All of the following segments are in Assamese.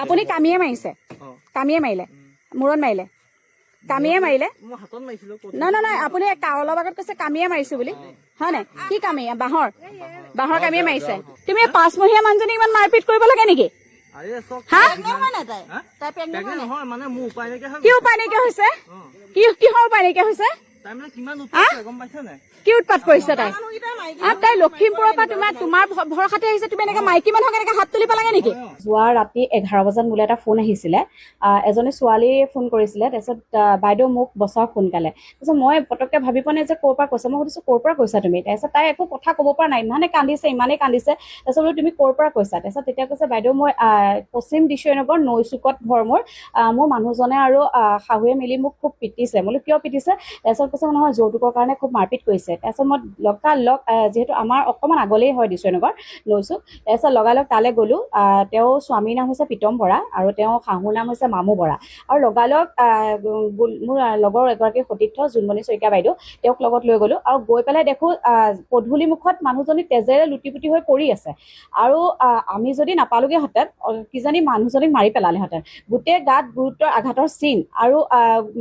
আপুনি কামিয়ে মাৰিছে কামিয়ে মাৰিলে মূৰত মাৰিলে কামিয়ে মাৰিলে নাই আপুনি অলপ আগত কৈছে কামিয়ে মাৰিছো বুলি হয় নাই কি কামি বাঁহৰ কামিয়ে মাৰিছে তুমি 5 মহীয়া মানুহজনী ইমান মাৰপিট কৰিব লাগে নেকি কি উপায় নাইকিয়া হৈছে কিহৰ উপায় নাইকিয়া হৈছে কি উৎপাত কৰিছে তাই লখিমপুৰৰ পৰা তোমাৰ ভৰসাতে আহিছে তুমি এনেকে মাইকী মানুহক এনেকে হাত তুলি পেলাগে নেকি যোৱা ৰাতি 11 বজাত মোলৈ এটা ফোন আহিছিলে এজনী ছোৱালীয়ে ফোন কৰিছিলে তাৰপিছত বাইদেউ মোক বচাওক সোনকালে তাৰপিছত মই পটককে ভাবি পোৱা নাই যে ক'ৰ পৰা কৈছে মই সুধিছো ক'ৰ পৰা কৈছা তুমি তাৰপিছত তাই একো কথা ক'ব পৰা নাই ইমানেই কান্দিছে তাৰপিছত বোলো তুমি ক'ৰ পৰা কৈছা তাৰপিছত তেতিয়া কৈছে বাইদেউ মই পশ্চিম দিশনগৰ নৈচুকত ঘৰ মোৰ মানুহজনে আৰু শাহুৱে মিলি মোক খুব পিটিছে বোলো কিয় পিটিছে তাৰপিছত কৈছে নহয় যৌতুকৰ কাৰণে খুব মাৰপিট কৰিছে তাৰপিছত মই লগালগ যিহেতু আমাৰ অকণমান আগলেই হয় দিশনগৰ নৈচুক তাৰপিছত লগালগ তালৈ গ'লো তেওঁৰ স্বামীৰ নাম হৈছে প্ৰীতম বৰা আৰু তেওঁৰ শাহুৰ নাম হৈছে মামু বৰা আৰু লগালগ মোৰ লগৰ এগৰাকী সতীৰ্থ জোনমণি শইকীয়া বাইদেউ তেওঁক লগত লৈ গ'লো আৰু গৈ পেলাই দেখো পদূলি মুখত মানুহজনী তেজেৰে লুটি পুটি হৈ পৰি আছে আৰু আমি যদি নাপালোগেহেঁতেন কিজানি মানুহজনীক মাৰি পেলালেহেঁতেন গোটেই গাত গুৰুতৰ আঘাতৰ চিন আৰু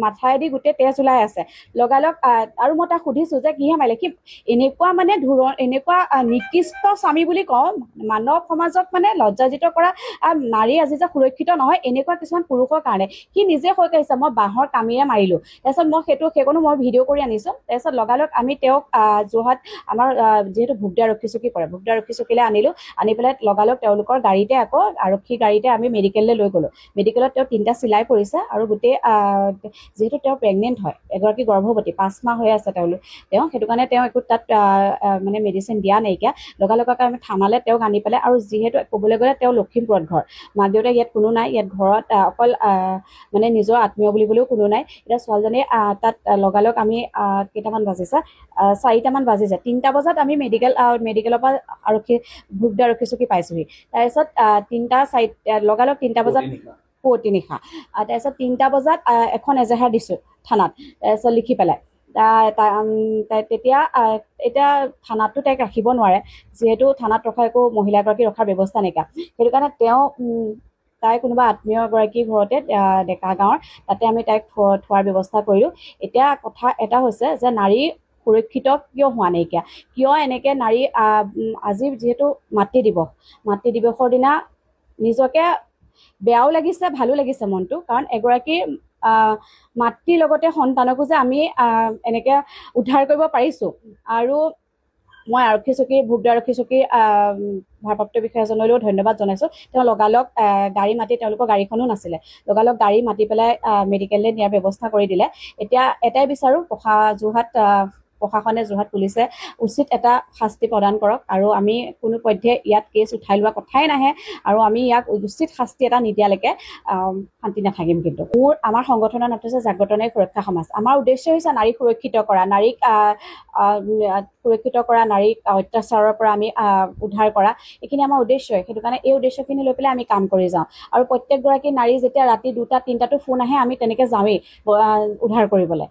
মাথাইদি গোটেই তেজ ওলাই আছে লগালগ আৰু মই তাক সুধিছো যে কিহে মাৰিলে কি এনেকুৱা মানে এনেকুৱা নিকৃষ্ট স্বামী বুলি কওঁ মানৱ সমাজক মানে লজ্জাজিত কৰা নাৰী আজি যে সুৰক্ষিত নহয় এনেকুৱা কিছুমান পুৰুষৰ কাৰণে সি নিজে কৈ আহিছে মই বাঁহৰ কামিৰে মাৰিলো তাৰপিছত মই সেইকণো মই ভিডিঅ' কৰি আনিছো তাৰপিছত লগালগ আমি তেওঁক যোৰহাট আমাৰ যিহেতু ভোগদা ৰক্ষী চকী পৰে ভোগদা ৰক্ষী চকীলৈ আনি পেলাই লগালগ তেওঁলোকৰ গাড়ীতে আকৌ আৰক্ষী গাড়ীতে আমি মেডিকেললৈ লৈ গ'লো মেডিকেলত তেওঁ 3টা চিলাই পৰিছে আৰু গোটেই যিহেতু তেওঁ প্ৰেগনেণ্ট হয় এগৰাকী গৰ্ভৱতী 5 মাহ হৈ আছে তেওঁ সেইটো কাৰণে তেওঁ একো তাত মানে মেডিচিন দিয়া নাইকিয়া লগালগ আমি থানালৈ তেওঁক আনি পেলাই আৰু যিহেতু ক'বলৈ গ'লে তেওঁ লখিমপুৰত ঘৰ মাক দেউতাক ইয়াত কোনো নাই ইয়াত ঘৰত অকল মানে নিজৰ আত্মীয় বুলিবলৈও কোনো নাই এতিয়া ছোৱালীজনী তাত লগালগ আমি কেইটামান বাজিছে 4টামান বাজিছে 3টা বজাত আমি মেডিকেলৰ পৰা ভোগদা ৰক্ষী চকী পাইছোহি তাৰপিছত লগালগ 3টা বজাত পুৱতি নিশা তাৰপিছত 3টা বজাত এখন এজাহাৰ দিছোঁ থানাত তাৰপিছত লিখি পেলাই তেতিয়া এতিয়া থানাততো তাইক ৰাখিব নোৱাৰে যিহেতু থানাত ৰখা একো মহিলাগৰাকী ৰখাৰ ব্যৱস্থা নাইকিয়া সেইটো কাৰণে তেওঁ তাই কোনোবা আত্মীয় এগৰাকীৰ ঘৰতে ডেকা গাঁৱৰ তাতে আমি তাইক থোৱাৰ ব্যৱস্থা কৰিলোঁ এতিয়া কথা এটা হৈছে যে নাৰী সুৰক্ষিত কিয় হোৱা নাইকিয়া কিয় এনেকৈ নাৰী আজি যিহেতু মাতৃ দিৱসৰ দিনা নিজকে বেয়াও লাগিছে ভালো লাগিছে মনটো কাৰণ এগৰাকী মাতৃৰ লগতে সন্তানকো যে আমি এনেকৈ উদ্ধাৰ কৰিব পাৰিছোঁ আৰু মই ভোগদা আৰক্ষী চকীৰ ভাৰপ্ৰাপ্ত বিষয়াজনলৈও ধন্যবাদ জনাইছোঁ তেওঁ লগালগ গাড়ী মাতি তেওঁলোকৰ গাড়ীখনো নাছিলে লগালগ গাড়ী মাতি পেলাই মেডিকেললৈ নিয়াৰ ব্যৱস্থা কৰি দিলে এতিয়া এটাই বিচাৰোঁ প্ৰশাসনে যোৰহাট পুলিচে উচিত এটা শাস্তি প্ৰদান কৰক আৰু আমি কোনো পধ্যে ইয়াত কেছ উঠাই লোৱা কথাই নাহে আৰু আমি ইয়াক উচিত শাস্তি এটা নিদিয়ালৈকে শান্তি নাথাকিম কিন্তু আমাৰ সংগঠনৰ নামটো হৈছে জাগ্ৰত নাৰী সুৰক্ষা সমাজ আমাৰ উদ্দেশ্য হৈছে নাৰীক সুৰক্ষিত কৰা নাৰীক অত্যাচাৰৰ পৰা আমি উদ্ধাৰ কৰা এইখিনি আমাৰ উদ্দেশ্যই সেইটো কাৰণে এই উদ্দেশ্যখিনি লৈ পেলাই আমি কাম কৰি যাওঁ আৰু প্ৰত্যেকগৰাকী নাৰী যেতিয়া ৰাতি 2টা 3টাতো ফোন আহে আমি তেনেকৈ যাওঁৱেই উদ্ধাৰ কৰিবলৈ